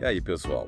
E aí, pessoal?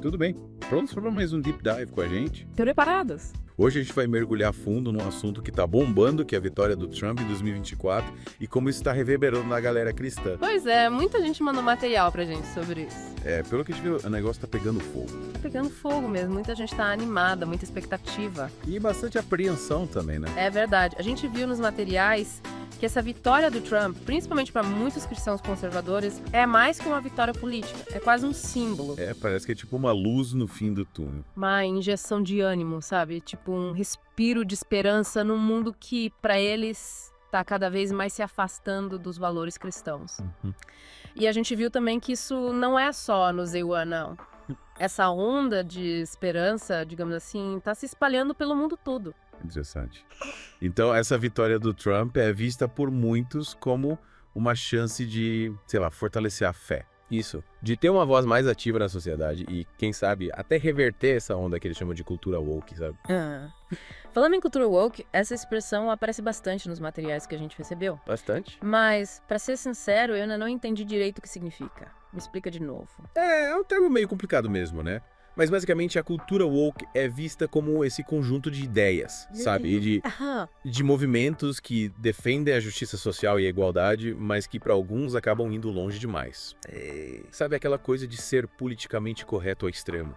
Tudo bem? Prontos para mais um Deep Dive com a gente? Estão preparados? Hoje a gente vai mergulhar fundo num assunto que está bombando, que é a vitória do Trump em 2024 e como isso está reverberando na galera cristã. Pois é, muita gente mandou material pra gente sobre isso. Pelo que a gente viu, o negócio tá pegando fogo. Tá pegando fogo mesmo, muita gente tá animada, muita expectativa. E bastante apreensão também, né? É verdade, a gente viu nos materiais que essa vitória do Trump, principalmente para muitos cristãos conservadores, é mais que uma vitória política, é quase um símbolo. Parece que é tipo uma luz no fim do túnel. Uma injeção de ânimo, sabe? Tipo um respiro de esperança num mundo que, para eles, tá cada vez mais se afastando dos valores cristãos. E a gente viu também que isso não é só no Zeuan, não. Essa onda de esperança, digamos assim, tá se espalhando pelo mundo todo. Interessante. Então, essa vitória do Trump é vista por muitos como uma chance de, sei lá, fortalecer a fé. Isso, de ter uma voz mais ativa na sociedade e, quem sabe, até reverter essa onda que eles chamam de cultura woke, sabe? Falando em cultura woke, essa expressão aparece bastante nos materiais que a gente recebeu. Bastante. Mas, pra ser sincero, eu ainda não entendi direito o que significa. Me explica de novo. É um termo meio complicado mesmo, né? Mas, basicamente, a cultura woke é vista como esse conjunto de ideias, sabe? E de movimentos que defendem a justiça social e a igualdade, mas que, para alguns, acabam indo longe demais. Sabe aquela coisa de ser politicamente correto ao extremo?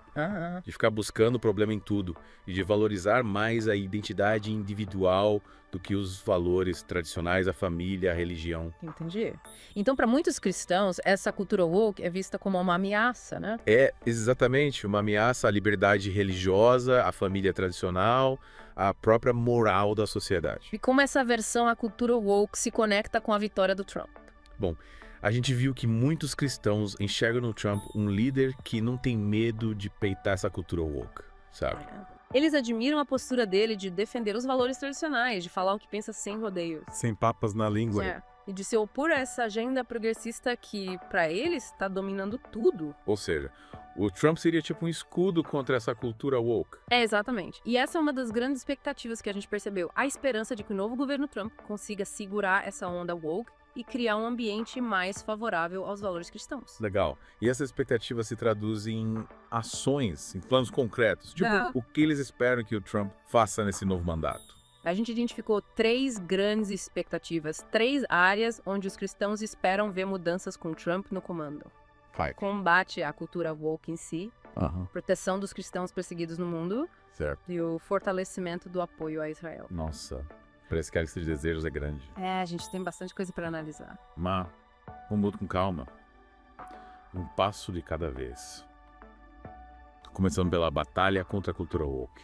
De ficar buscando o problema em tudo e de valorizar mais a identidade individual do que os valores tradicionais, a família, a religião. Entendi. Então, para muitos cristãos, essa cultura woke é vista como uma ameaça, né? É exatamente uma ameaça à liberdade religiosa, à família tradicional, à própria moral da sociedade. E como essa versão à cultura woke se conecta com a vitória do Trump? Bom, a gente viu que muitos cristãos enxergam no Trump um líder que não tem medo de peitar essa cultura woke, sabe? Eles admiram a postura dele de defender os valores tradicionais, de falar o que pensa sem rodeios. Sem papas na língua. E de se opor a essa agenda progressista que, para eles, está dominando tudo. Ou seja, o Trump seria tipo um escudo contra essa cultura woke. Exatamente. E essa é uma das grandes expectativas que a gente percebeu. A esperança de que o novo governo Trump consiga segurar essa onda woke e criar um ambiente mais favorável aos valores cristãos. Legal. E essa expectativa se traduz em ações, em planos concretos. Tipo, o que eles esperam que o Trump faça nesse novo mandato? A gente identificou 3 grandes expectativas, 3 áreas onde os cristãos esperam ver mudanças com Trump no comando. Combate à cultura woke em si, proteção dos cristãos perseguidos no mundo e o fortalecimento do apoio a Israel. Nossa, parece que a lista de desejos é grande. A gente tem bastante coisa para analisar. Mas, vamos com calma. Um passo de cada vez. Começando pela batalha contra a cultura woke.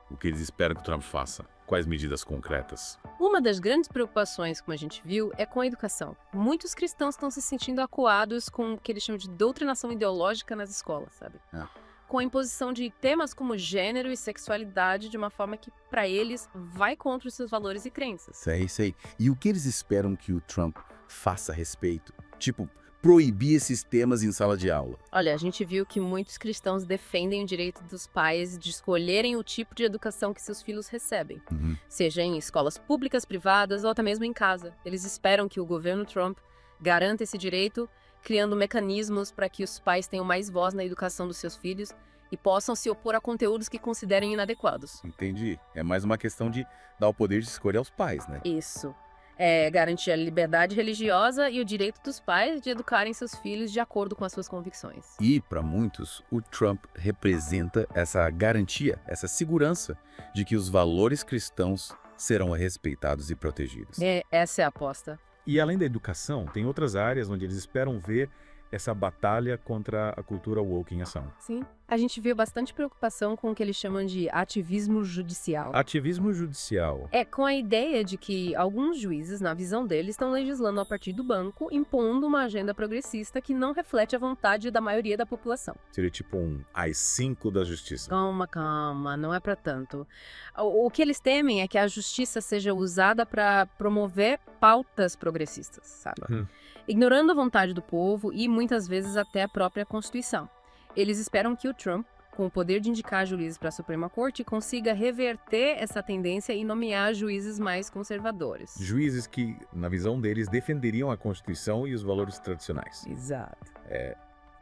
O que eles esperam que o Trump faça? Quais medidas concretas? Uma das grandes preocupações, como a gente viu, é com a educação. Muitos cristãos estão se sentindo acuados com o que eles chamam de doutrinação ideológica nas escolas, sabe? Com a imposição de temas como gênero e sexualidade de uma forma que, para eles, vai contra os seus valores e crenças. Sei. E o que eles esperam que o Trump faça a respeito? Tipo, proibir esses temas em sala de aula. Olha, a gente viu que muitos cristãos defendem o direito dos pais de escolherem o tipo de educação que seus filhos recebem, seja em escolas públicas, privadas ou até mesmo em casa. Eles esperam que o governo Trump garanta esse direito, criando mecanismos para que os pais tenham mais voz na educação dos seus filhos e possam se opor a conteúdos que considerem inadequados. Entendi. É mais uma questão de dar o poder de escolha aos pais, né? Isso. Garantir a liberdade religiosa e o direito dos pais de educarem seus filhos de acordo com as suas convicções. E, para muitos, o Trump representa essa garantia, essa segurança de que os valores cristãos serão respeitados e protegidos. Essa é a aposta. E além da educação, tem outras áreas onde eles esperam ver essa batalha contra a cultura woke em ação. Sim. A gente viu bastante preocupação com o que eles chamam de ativismo judicial. Ativismo judicial. Com a ideia de que alguns juízes, na visão deles, estão legislando a partir do banco, impondo uma agenda progressista que não reflete a vontade da maioria da população. Seria tipo um AI-5 da justiça. Calma, não é pra tanto. O que eles temem é que a justiça seja usada para promover pautas progressistas, sabe? Ignorando a vontade do povo e muitas vezes até a própria Constituição. Eles esperam que o Trump, com o poder de indicar juízes para a Suprema Corte, consiga reverter essa tendência e nomear juízes mais conservadores. Juízes que, na visão deles, defenderiam a Constituição e os valores tradicionais. Exato.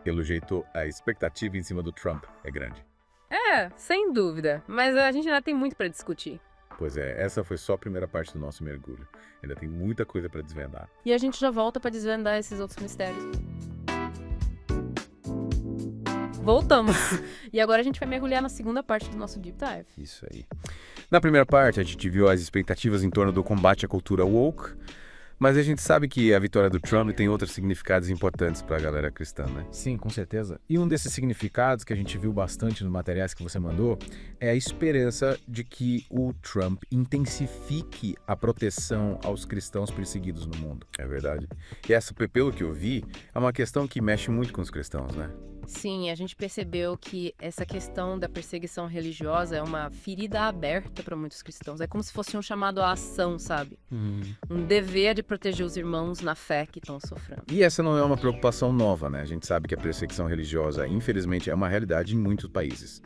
Pelo jeito, a expectativa em cima do Trump é grande. Sem dúvida. Mas a gente ainda tem muito para discutir. Pois é, essa foi só a primeira parte do nosso mergulho. Ainda tem muita coisa para desvendar. E a gente já volta para desvendar esses outros mistérios. Voltamos. E agora a gente vai mergulhar na segunda parte do nosso Deep Dive. Isso aí. Na primeira parte, a gente viu as expectativas em torno do combate à cultura woke, mas a gente sabe que a vitória do Trump tem outros significados importantes para a galera cristã, né? Sim, com certeza. E um desses significados que a gente viu bastante nos materiais que você mandou é a esperança de que o Trump intensifique a proteção aos cristãos perseguidos no mundo. É verdade. E essa, pelo que eu vi, é uma questão que mexe muito com os cristãos, né? Sim, a gente percebeu que essa questão da perseguição religiosa é uma ferida aberta para muitos cristãos. É como se fosse um chamado à ação, sabe? Um dever de proteger os irmãos na fé que estão sofrendo. E essa não é uma preocupação nova, né? A gente sabe que a perseguição religiosa, infelizmente, é uma realidade em muitos países.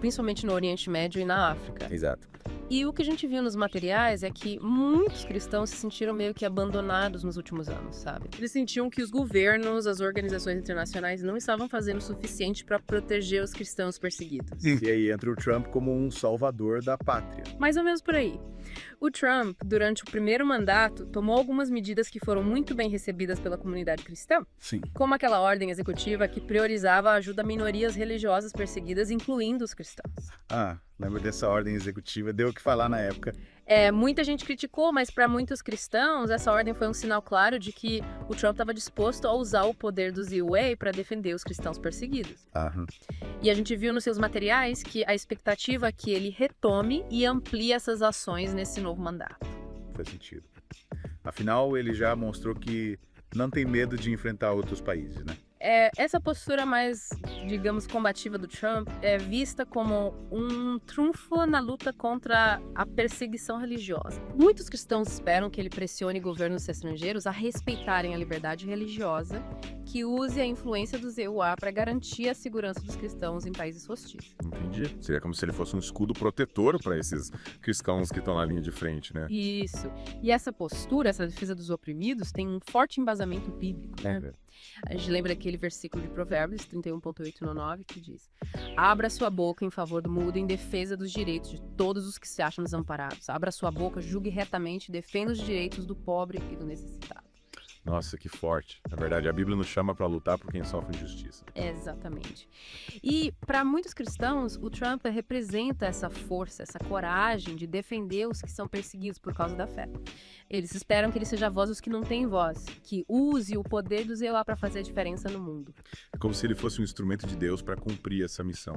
Principalmente no Oriente Médio e na África. Exato. E o que a gente viu nos materiais é que muitos cristãos se sentiram meio que abandonados nos últimos anos, sabe? Eles sentiam que os governos, as organizações internacionais não estavam fazendo o suficiente para proteger os cristãos perseguidos. E aí entra o Trump como um salvador da pátria. Mais ou menos por aí. O Trump, durante o primeiro mandato, tomou algumas medidas que foram muito bem recebidas pela comunidade cristã. Sim. Como aquela ordem executiva que priorizava a ajuda a minorias religiosas perseguidas, incluindo os cristãos. Lembro dessa ordem executiva, deu o que falar na época. Muita gente criticou, mas para muitos cristãos, essa ordem foi um sinal claro de que o Trump estava disposto a usar o poder do ZUA para defender os cristãos perseguidos. E a gente viu nos seus materiais que a expectativa é que ele retome e amplie essas ações nesse novo mandato. Faz sentido. Afinal, ele já mostrou que não tem medo de enfrentar outros países, né? Essa postura mais, digamos, combativa do Trump é vista como um trunfo na luta contra a perseguição religiosa. Muitos cristãos esperam que ele pressione governos estrangeiros a respeitarem a liberdade religiosa, que use a influência do ZUA para garantir a segurança dos cristãos em países hostis. Entendi. Seria como se ele fosse um escudo protetor para esses cristãos que estão na linha de frente, né? Isso. E essa postura, essa defesa dos oprimidos, tem um forte embasamento bíblico, né? A gente lembra daquele versículo de Provérbios 31.8 no 9 que diz: abra sua boca em favor do mudo, em defesa dos direitos de todos os que se acham desamparados. Abra sua boca, julgue retamente, defenda os direitos do pobre e do necessitado. Nossa, que forte. Na verdade, a Bíblia nos chama para lutar por quem sofre injustiça. Exatamente. E para muitos cristãos, o Trump representa essa força, essa coragem de defender os que são perseguidos por causa da fé. Eles esperam que ele seja a voz dos que não têm voz, que use o poder do ZUA para fazer a diferença no mundo. É como se ele fosse um instrumento de Deus para cumprir essa missão.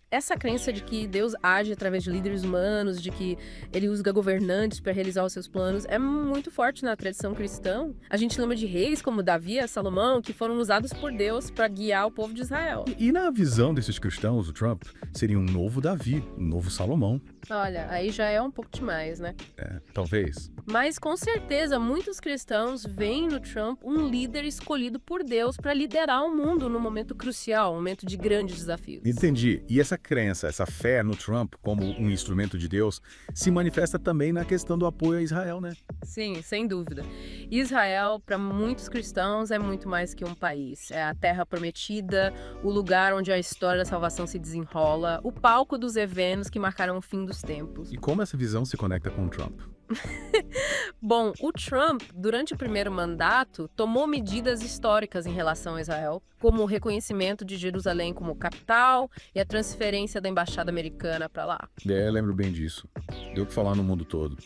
Essa crença de que Deus age através de líderes humanos, de que ele usa governantes para realizar os seus planos, é muito forte na tradição cristã. A gente lembra de reis como Davi e Salomão, que foram usados por Deus para guiar o povo de Israel. E na visão desses cristãos, o Trump seria um novo Davi, um novo Salomão. Olha, aí já é um pouco demais, né? Talvez. Mas com certeza muitos cristãos veem no Trump um líder escolhido por Deus para liderar o mundo num momento crucial, um momento de grandes desafios. Entendi. E essa crença, essa fé no Trump como um instrumento de Deus se manifesta também na questão do apoio a Israel, né? Sim, sem dúvida. Israel, para muitos cristãos, é muito mais que um país. É a terra prometida, o lugar onde a história da salvação se desenrola, o palco dos eventos que marcaram o fim dos tempos. E como essa visão se conecta com o Trump? Bom, o Trump, durante o primeiro mandato, tomou medidas históricas em relação a Israel, como o reconhecimento de Jerusalém como capital e a transferência da embaixada americana para lá. Lembro bem disso. Deu o que falar no mundo todo.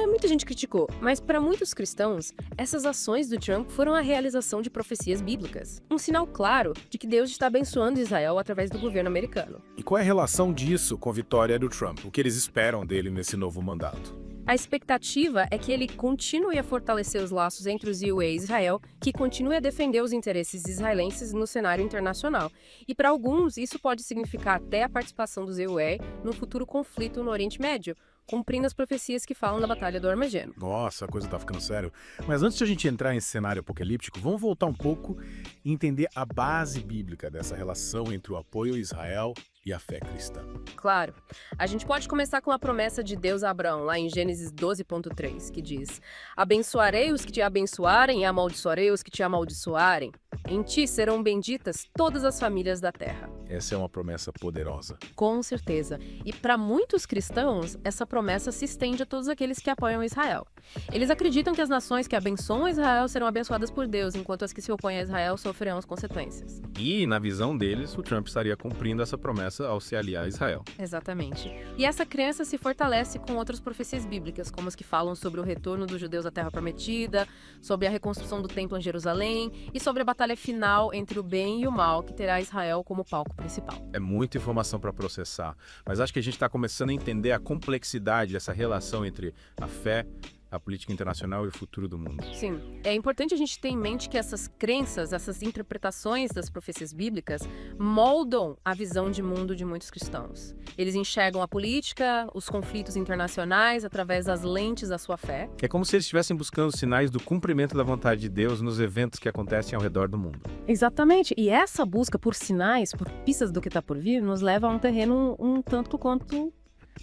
Muita gente criticou, mas para muitos cristãos, essas ações do Trump foram a realização de profecias bíblicas. Um sinal claro de que Deus está abençoando Israel através do governo americano. E qual é a relação disso com a vitória do Trump? O que eles esperam dele nesse novo mandato? A expectativa é que ele continue a fortalecer os laços entre os ZUA e Israel, que continue a defender os interesses israelenses no cenário internacional. E para alguns, isso pode significar até a participação do ZUA no futuro conflito no Oriente Médio, cumprindo as profecias que falam da Batalha do Armagedon. Nossa, a coisa tá ficando sério. Mas antes de a gente entrar nesse cenário apocalíptico, vamos voltar um pouco e entender a base bíblica dessa relação entre o apoio a Israel e a fé cristã. Claro. A gente pode começar com a promessa de Deus a Abraão, lá em Gênesis 12.3, que diz: abençoarei os que te abençoarem e amaldiçoarei os que te amaldiçoarem. Em ti serão benditas todas as famílias da terra. Essa é uma promessa poderosa. Com certeza. E para muitos cristãos, essa promessa se estende a todos aqueles que apoiam Israel. Eles acreditam que as nações que abençoam Israel serão abençoadas por Deus, enquanto as que se opõem a Israel sofrerão as consequências. E, na visão deles, o Trump estaria cumprindo essa promessa ao se aliar a Israel. Exatamente. E essa crença se fortalece com outras profecias bíblicas, como as que falam sobre o retorno dos judeus à Terra Prometida, sobre a reconstrução do templo em Jerusalém e sobre a batalha final entre o bem e o mal, que terá Israel como palco principal. É muita informação para processar, mas acho que a gente está começando a entender a complexidade dessa relação entre a fé, a política internacional e o futuro do mundo. Sim, é importante a gente ter em mente que essas crenças, essas interpretações das profecias bíblicas moldam a visão de mundo de muitos cristãos. Eles enxergam a política, os conflitos internacionais através das lentes da sua fé. É como se eles estivessem buscando sinais do cumprimento da vontade de Deus nos eventos que acontecem ao redor do mundo. Exatamente, e essa busca por sinais, por pistas do que está por vir, nos leva a um terreno um tanto quanto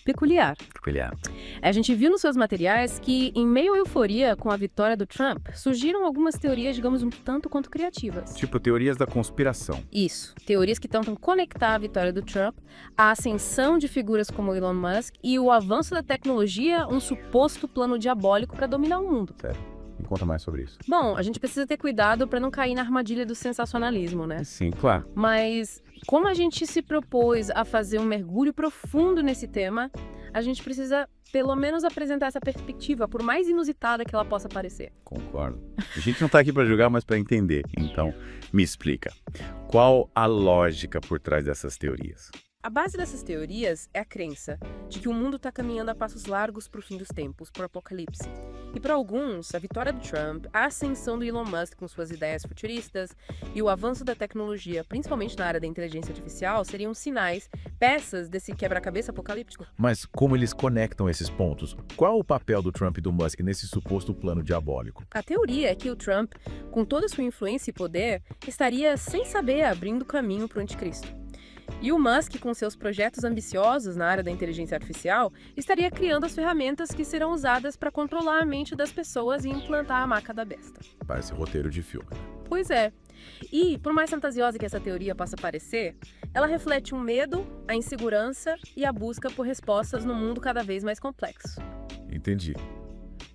peculiar. A gente viu nos seus materiais que, em meio à euforia com a vitória do Trump, surgiram algumas teorias, digamos, um tanto quanto criativas. Tipo teorias da conspiração. Isso, teorias que tentam conectar a vitória do Trump à ascensão de figuras como Elon Musk e o avanço da tecnologia, um suposto plano diabólico para dominar o mundo. Sério. Me conta mais sobre isso. Bom, a gente precisa ter cuidado para não cair na armadilha do sensacionalismo, né? Sim, claro. Mas como a gente se propôs a fazer um mergulho profundo nesse tema, a gente precisa pelo menos apresentar essa perspectiva, por mais inusitada que ela possa parecer. Concordo. A gente não está aqui para julgar, mas para entender. Então, me explica. Qual a lógica por trás dessas teorias? A base dessas teorias é a crença de que o mundo está caminhando a passos largos para o fim dos tempos, para o apocalipse. E para alguns, a vitória do Trump, a ascensão do Elon Musk com suas ideias futuristas e o avanço da tecnologia, principalmente na área da inteligência artificial, seriam sinais, peças desse quebra-cabeça apocalíptico. Mas como eles conectam esses pontos? Qual o papel do Trump e do Musk nesse suposto plano diabólico? A teoria é que o Trump, com toda a sua influência e poder, estaria, sem saber, abrindo caminho para o anticristo. E o Musk, com seus projetos ambiciosos na área da inteligência artificial, estaria criando as ferramentas que serão usadas para controlar a mente das pessoas e implantar a marca da besta. Parece roteiro de filme. Pois é. E, por mais fantasiosa que essa teoria possa parecer, ela reflete um medo, a insegurança e a busca por respostas num mundo cada vez mais complexo. Entendi.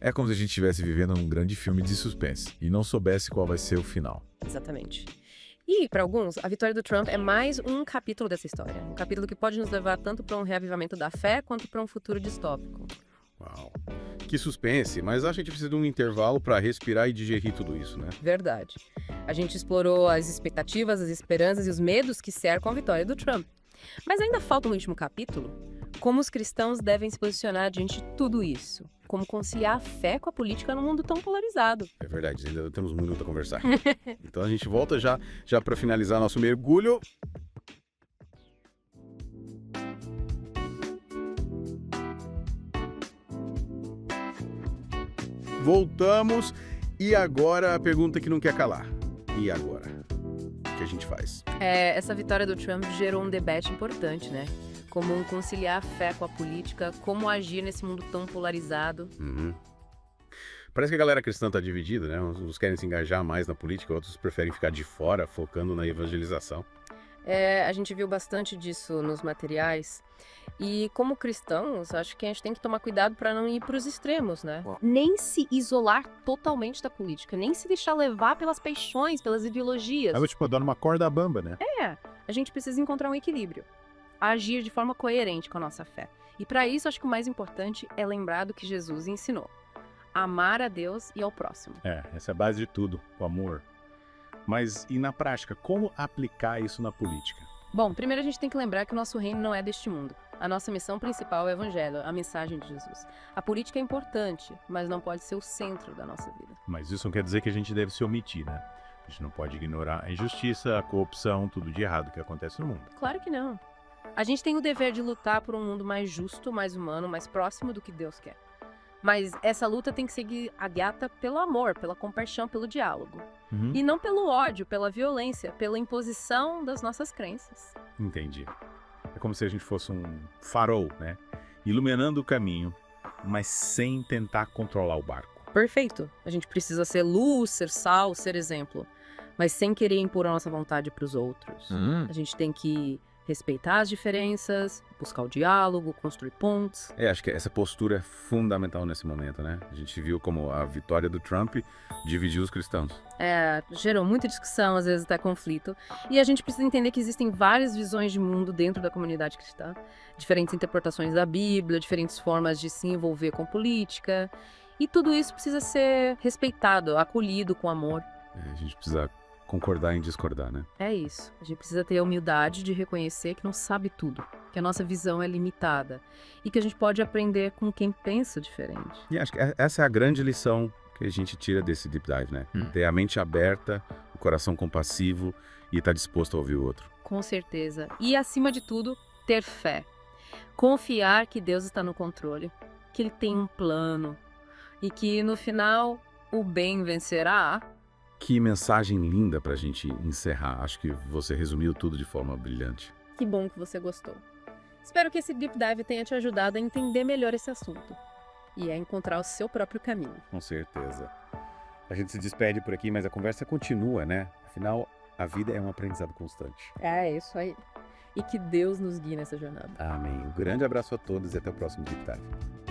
É como se a gente estivesse vivendo um grande filme de suspense e não soubesse qual vai ser o final. Exatamente. E, para alguns, a vitória do Trump é mais um capítulo dessa história. Um capítulo que pode nos levar tanto para um reavivamento da fé quanto para um futuro distópico. Uau. Que suspense, mas acho que a gente precisa de um intervalo para respirar e digerir tudo isso, né? Verdade. A gente explorou as expectativas, as esperanças e os medos que cercam a vitória do Trump. Mas ainda falta um último capítulo. Como os cristãos devem se posicionar diante de tudo isso? Como conciliar a fé com a política num mundo tão polarizado? É verdade, ainda temos muito a conversar. Então a gente volta já para finalizar nosso mergulho. Voltamos. E agora a pergunta que não quer calar. E agora? O que a gente faz? Essa vitória do Trump gerou um debate importante, né? Como conciliar a fé com a política, como agir nesse mundo tão polarizado. Uhum. Parece que a galera cristã está dividida, né? Uns querem se engajar mais na política, outros preferem ficar de fora, focando na evangelização. A gente viu bastante disso nos materiais. E como cristãos, acho que a gente tem que tomar cuidado para não ir para os extremos, né? Nem se isolar totalmente da política, nem se deixar levar pelas paixões, pelas ideologias. Aí, tipo, dando uma corda bamba, né? A gente precisa encontrar um equilíbrio. Agir de forma coerente com a nossa fé. E para isso, acho que o mais importante é lembrar do que Jesus ensinou. Amar a Deus e ao próximo. Essa é a base de tudo, o amor. Mas e na prática, como aplicar isso na política? Bom, primeiro a gente tem que lembrar que o nosso reino não é deste mundo. A nossa missão principal é o evangelho, a mensagem de Jesus. A política é importante, mas não pode ser o centro da nossa vida. Mas isso não quer dizer que a gente deve se omitir, né? A gente não pode ignorar a injustiça, a corrupção, tudo de errado que acontece no mundo. Claro que não. A gente tem o dever de lutar por um mundo mais justo, mais humano, mais próximo do que Deus quer. Mas essa luta tem que seguir guiada pelo amor, pela compaixão, pelo diálogo. Uhum. E não pelo ódio, pela violência, pela imposição das nossas crenças. Entendi. É como se a gente fosse um farol, né? Iluminando o caminho, mas sem tentar controlar o barco. Perfeito. A gente precisa ser luz, ser sal, ser exemplo. mas sem querer impor a nossa vontade para os outros. A gente tem que respeitar as diferenças, buscar o diálogo, construir pontes. Acho que essa postura é fundamental nesse momento, né? A gente viu como a vitória do Trump dividiu os cristãos. Gerou muita discussão, às vezes até conflito. E a gente precisa entender que existem várias visões de mundo dentro da comunidade cristã, diferentes interpretações da Bíblia, diferentes formas de se envolver com política. E tudo isso precisa ser respeitado, acolhido com amor. A gente precisa concordar em discordar, né? É isso. A gente precisa ter a humildade de reconhecer que não sabe tudo, que a nossa visão é limitada e que a gente pode aprender com quem pensa diferente. E acho que essa é a grande lição que a gente tira desse Deep Dive, né? Ter a mente aberta, o coração compassivo e estar disposto a ouvir o outro. Com certeza. E, acima de tudo, ter fé. Confiar que Deus está no controle, que Ele tem um plano e que, no final, o bem vencerá. Que mensagem linda pra gente encerrar. Acho que você resumiu tudo de forma brilhante. Que bom que você gostou. Espero que esse Deep Dive tenha te ajudado a entender melhor esse assunto e a encontrar o seu próprio caminho. Com certeza. A gente se despede por aqui, mas a conversa continua, né? Afinal, a vida é um aprendizado constante. É isso aí. E que Deus nos guie nessa jornada. Amém. Um grande abraço a todos e até o próximo Deep Dive.